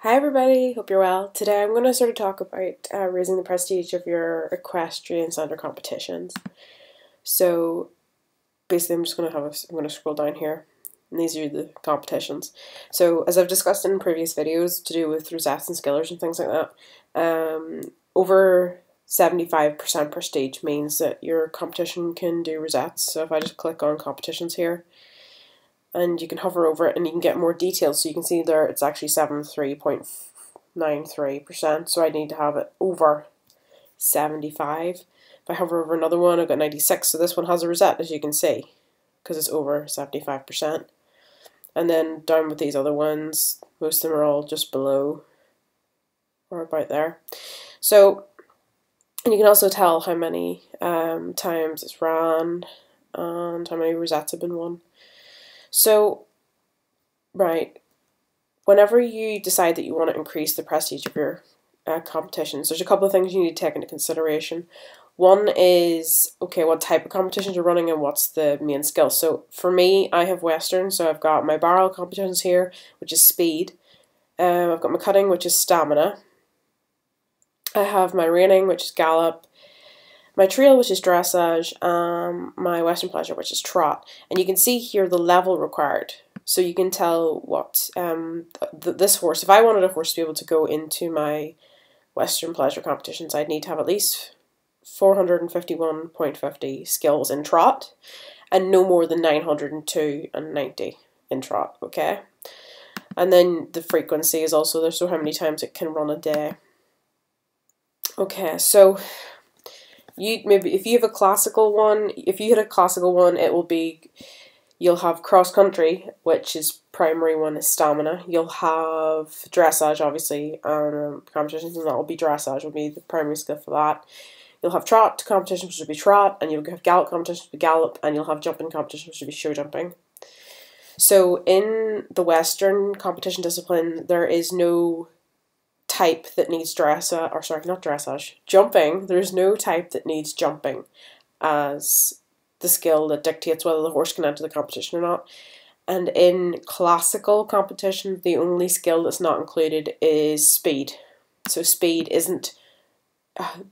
Hi everybody, hope you're well. Today I'm going to sort of talk about raising the prestige of your equestrian centre competitions. So basically I'm going to scroll down here, and these are the competitions. So as I've discussed in previous videos to do with rosettes and skillers and things like that, over 75% prestige means that your competition can do rosettes. So if I just click on competitions here, and you can hover over it and you can get more details, so you can see there it's actually 73.93%, so I need to have it over 75. If I hover over another one, I've got 96, so this one has a rosette, as you can see, because it's over 75%. And then down with these other ones, most of them are all just below or about there. So, and you can also tell how many times it's ran and how many rosettes have been won. So, right, whenever you decide that you want to increase the prestige of your competitions, there's a couple of things you need to take into consideration. One is, okay, what type of competitions you're running and what's the main skill. So for me, I have Western, so I've got my barrel competitions here, which is speed. I've got my cutting, which is stamina. I have my reining, which is gallop. My trail, which is dressage, my Western pleasure, which is trot. And you can see here the level required. So you can tell what this horse, if I wanted a horse to be able to go into my Western pleasure competitions, I'd need to have at least 451.50 skills in trot and no more than 902.90 in trot, okay? And then the frequency is also there, so how many times it can run a day. Okay, so maybe if you have a classical one, it will be, you'll have cross country, which is primary one is stamina. You'll have dressage, obviously, competitions, and that will be dressage, will be the primary skill for that. You'll have trot competitions, which will be trot, and you'll have gallop competitions, which will be gallop, and you'll have jumping competitions, which will be show jumping. So in the Western competition discipline, there is no type that needs jumping. There's no type that needs jumping as the skill that dictates whether the horse can enter the competition or not. And in classical competition, the only skill that's not included is speed. So speed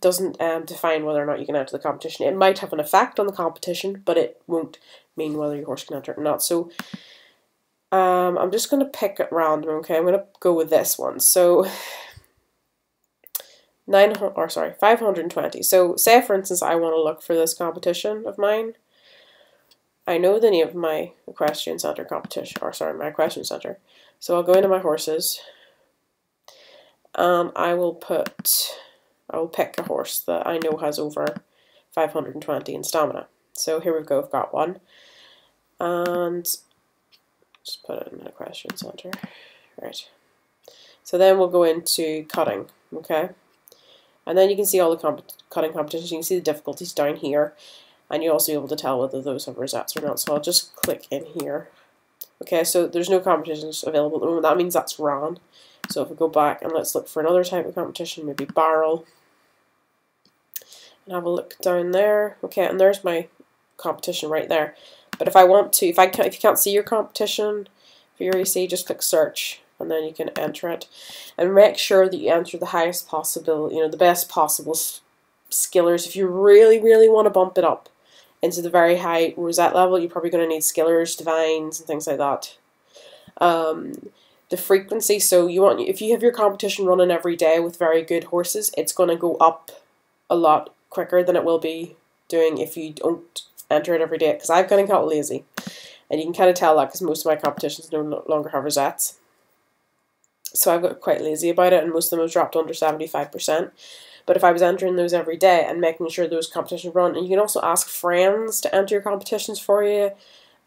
doesn't define whether or not you can enter the competition. It might have an effect on the competition, but it won't mean whether your horse can enter it or not. So I'm just going to pick at random, okay? I'm going to go with this one. So 520. So say, for instance, I want to look for this competition of mine. I know the name of my equestrian centre competition, my equestrian centre. So I'll go into my horses, and I will pick a horse that I know has over 520 in stamina. So here we go, I've got one. And just put it in an equestrian centre. Right. So then we'll go into cutting, okay? And then you can see all the cutting competitions. You can see the difficulties down here. And you'll also be able to tell whether those have rosettes or not. So I'll just click in here. Okay, so there's no competitions available at the moment. That means that's ran. So if we go back and let's look for another type of competition, maybe barrel. And have a look down there. Okay, and there's my competition right there. But if I want to, if you can't see your competition for your EC, just click search. And then you can enter it, and make sure that you enter the highest possible, the best possible skillers. If you really, really want to bump it up into the very high rosette level, you're probably going to need skillers, divines, and things like that. The frequency, so if you have your competition running every day with very good horses, it's going to go up a lot quicker than it will be doing if you don't enter it every day, because I've kind of got lazy, and you can kind of tell that because most of my competitions no longer have rosettes. So I've got quite lazy about it, and most of them have dropped under 75%. But if I was entering those every day and making sure those competitions run, and you can also ask friends to enter your competitions for you,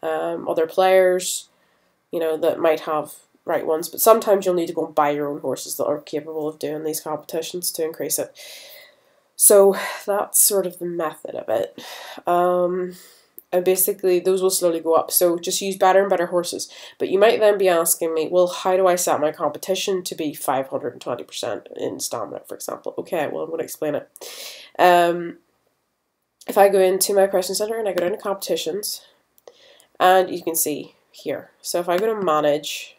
other players, that might have right ones. But sometimes you'll need to go and buy your own horses that are capable of doing these competitions to increase it. So that's sort of the method of it. And basically those will slowly go up. So just use better and better horses. But you might then be asking me, well, how do I set my competition to be 520% in stamina, for example? Okay, well, I'm going to explain it. If I go into my equestrian centre and I go down to competitions, and you can see here. So if I go to manage,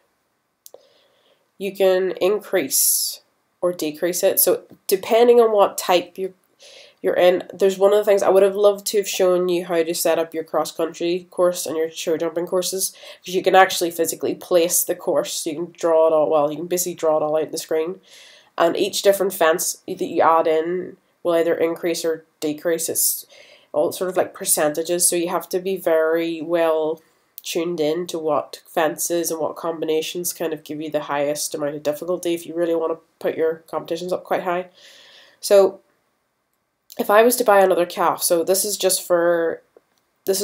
you can increase or decrease it. So depending on what type you're in, there's one of the things I would have loved to have shown you how to set up your cross-country course and your show jumping courses, because you can actually physically place the course. So you can draw it all, well, you can basically draw it all out on the screen, and each different fence that you add in will either increase or decrease. It's all sort of like percentages, so you have to be very well tuned in to what fences and what combinations kind of give you the highest amount of difficulty if you really want to put your competitions up quite high. So if I was to buy another calf, so this is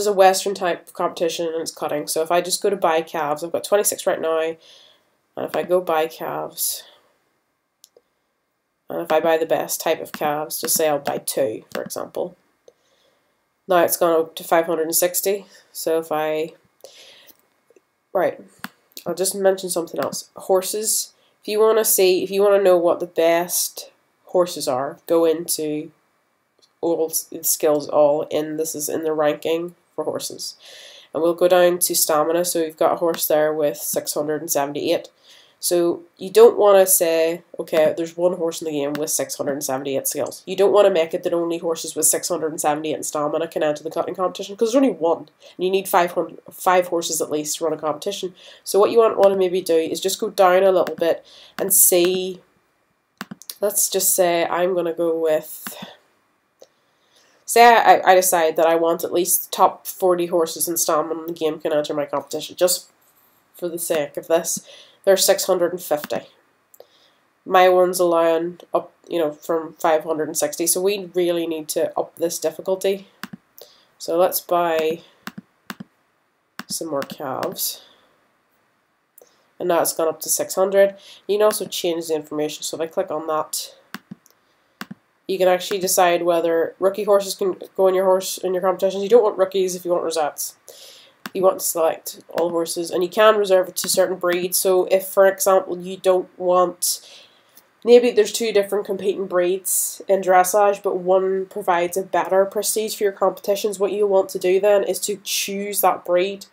a Western type of competition and it's cutting. So if I just go to buy calves, I've got 26 right now, and if I go buy calves, and if I buy the best type of calves, just say I'll buy 2, for example. Now it's gone up to 560. So if I'll just mention something else. Horses. If you want to know what the best horses are, go into all skills this is in the ranking for horses. And we'll go down to stamina. So we've got a horse there with 678. So you don't want to say, okay, there's one horse in the game with 678 skills. You don't want to make it that only horses with 678 in stamina can enter the cutting competition, because there's only one. And you need 5 horses at least to run a competition. So what you want to maybe do is just go down a little bit and see, let's just say I'm going to go with, say I decide that I want at least top 40 horses in stamina in the game can enter my competition, just for the sake of this. There's 650. My one's allowing up, from 560. So we really need to up this difficulty. So let's buy some more calves. And now it's gone up to 600. You can also change the information. So if I click on that, you can actually decide whether rookie horses can go in your competitions. You don't want rookies if you want rosettes. You want to select all horses, and you can reserve it to certain breeds. So if, for example, you don't want, maybe there's 2 different competing breeds in dressage, but one provides a better prestige for your competitions, what you want to do then is to choose that breed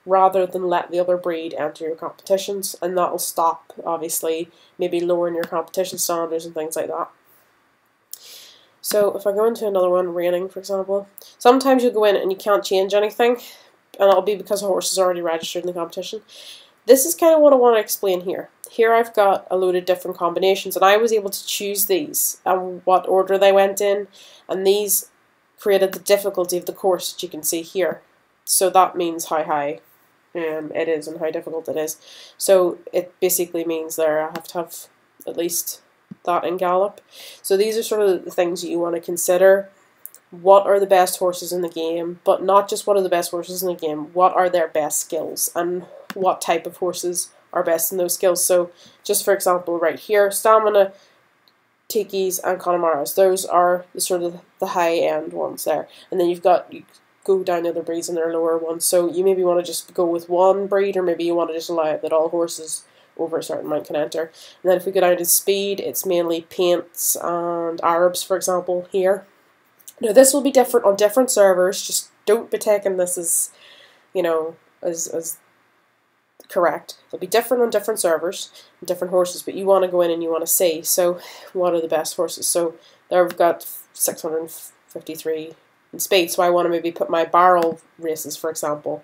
rather than let the other breed enter your competitions, and that will stop, obviously, maybe lowering your competition standards and things like that. So if I go into another one, reining, for example, sometimes you'll go in and you can't change anything, and it'll be because a horse is already registered in the competition. This is kind of what I want to explain here. Here I've got a load of different combinations, and I was able to choose these and what order they went in, and these created the difficulty of the course that you can see here. So that means how high it is and how difficult it is. So it basically means there I have to have at least that in gallop. So these are sort of the things that you want to consider. What are the best horses in the game, but not just what are the best horses in the game, what are their best skills and what type of horses are best in those skills. So just for example right here, stamina, tikis and Connemara's, those are the sort of the high end ones there, and then you go down the other breeds and they're lower ones. So you maybe want to just go with one breed, or maybe you want to just allow it that all horses over a certain amount can enter. And then if we go down to speed, it's mainly paints and Arabs, for example, here. Now this will be different on different servers. Just don't be taking this as, as correct. It'll be different on different servers, and different horses, but you want to go in and you want to see, so what are the best horses? So there we've got 653 in speed, so I want to maybe put my barrel races, for example,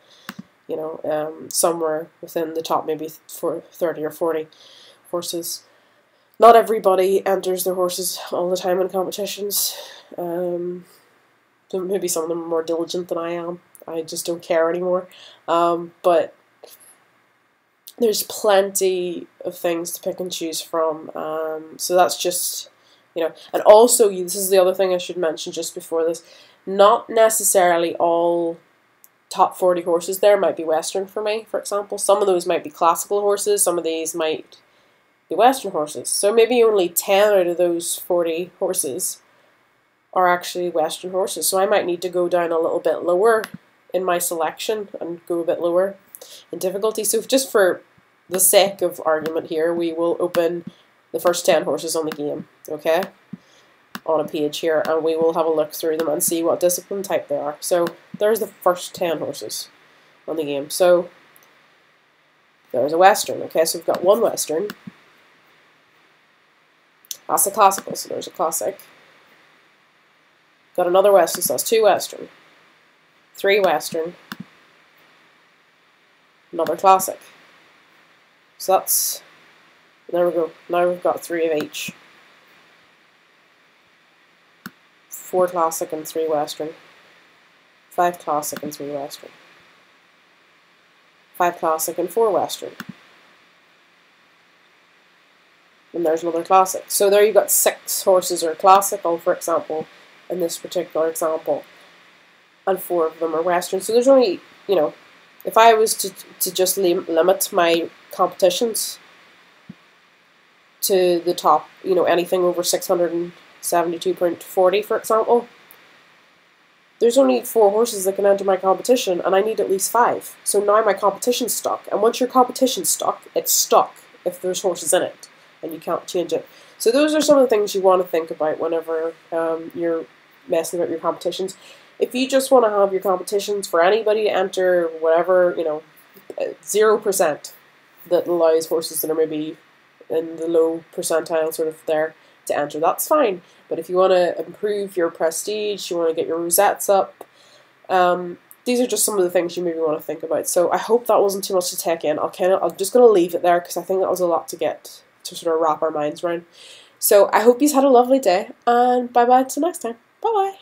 somewhere within the top, maybe for 30 or 40 horses. Not everybody enters their horses all the time in competitions. Maybe some of them are more diligent than I am. I just don't care anymore. But there's plenty of things to pick and choose from. So that's just, and also this is the other thing I should mention just before this. Not necessarily all top 40 horses there might be Western for me, for example. Some of those might be classical horses. Some of these might be Western horses. So maybe only 10 out of those 40 horses are actually Western horses. So I might need to go down a little bit lower in my selection and go a bit lower in difficulty. So just for the sake of argument here, we will open the first 10 horses on the game, okay, on a page here, and we will have a look through them and see what discipline type they are. So there's the first 10 horses on the game. So there's a Western, okay, so we've got one Western, That's a classical, so there's a classic. Got another Western, so that's 2 Western, 3 Western, another classic. So that's, there we go. Now we've got 3 of each. 4 classic and 3 Western. 5 classic and 3 Western. 5 classic and 4 Western. And there's another classic. So there you've got 6 horses are classical, for example, in this particular example. And 4 of them are Western. So there's only, you know, if I was to just limit my competitions to the top, you know, anything over 672.40, for example, there's only 4 horses that can enter my competition, and I need at least 5. So now my competition's stuck. And once your competition's stuck, it's stuck if there's horses in it, and you can't change it. So those are some of the things you want to think about whenever you're messing about your competitions. If you just want to have your competitions for anybody to enter whatever, you know, 0% that allows horses that are maybe in the low percentile sort of there to enter, that's fine. But if you want to improve your prestige, you want to get your rosettes up, these are just some of the things you maybe want to think about. So I hope that wasn't too much to take in. I'm just going to leave it there because I think that was a lot to get to sort of wrap our minds around. So I hope you've had a lovely day, and bye bye till next time. Bye bye.